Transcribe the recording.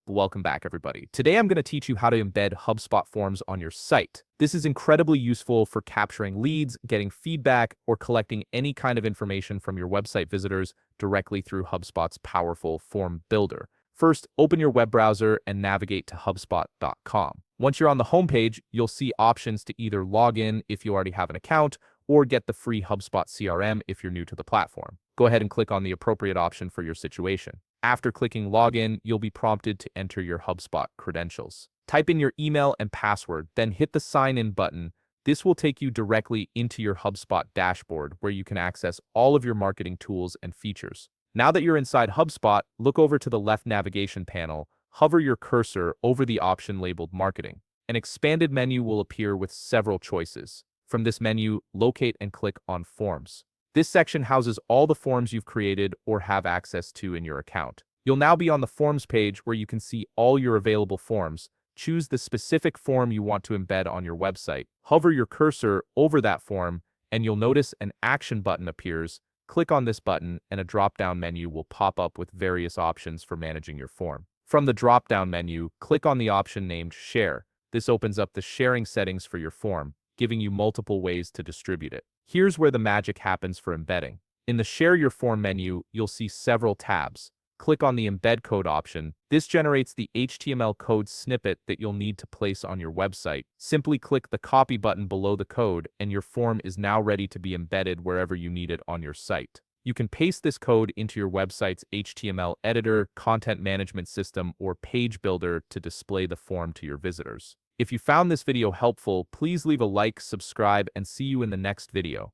Welcome back, everybody. Today I'm going to teach you how to embed HubSpot forms on your site. This is incredibly useful for capturing leads, getting feedback, or collecting any kind of information from your website visitors directly through HubSpot's powerful form builder. First, open your web browser and navigate to HubSpot.com. Once you're on the homepage, you'll see options to either log in if you already have an account or get the free HubSpot CRM if you're new to the platform. Go ahead and click on the appropriate option for your situation. After clicking Login, you'll be prompted to enter your HubSpot credentials. Type in your email and password, then hit the Sign In button. This will take you directly into your HubSpot dashboard where you can access all of your marketing tools and features. Now that you're inside HubSpot, look over to the left navigation panel, hover your cursor over the option labeled Marketing. An expanded menu will appear with several choices. From this menu, locate and click on Forms. This section houses all the forms you've created or have access to in your account. You'll now be on the Forms page where you can see all your available forms. Choose the specific form you want to embed on your website. Hover your cursor over that form, and you'll notice an Action button appears. Click on this button, and a drop-down menu will pop up with various options for managing your form. From the drop-down menu, click on the option named Share. This opens up the sharing settings for your form, giving you multiple ways to distribute it. Here's where the magic happens for embedding. In the Share Your Form menu, you'll see several tabs. Click on the Embed Code option. This generates the HTML code snippet that you'll need to place on your website. Simply click the Copy button below the code, and your form is now ready to be embedded wherever you need it on your site. You can paste this code into your website's HTML editor, content management system, or page builder to display the form to your visitors. If you found this video helpful, please leave a like, subscribe, and see you in the next video.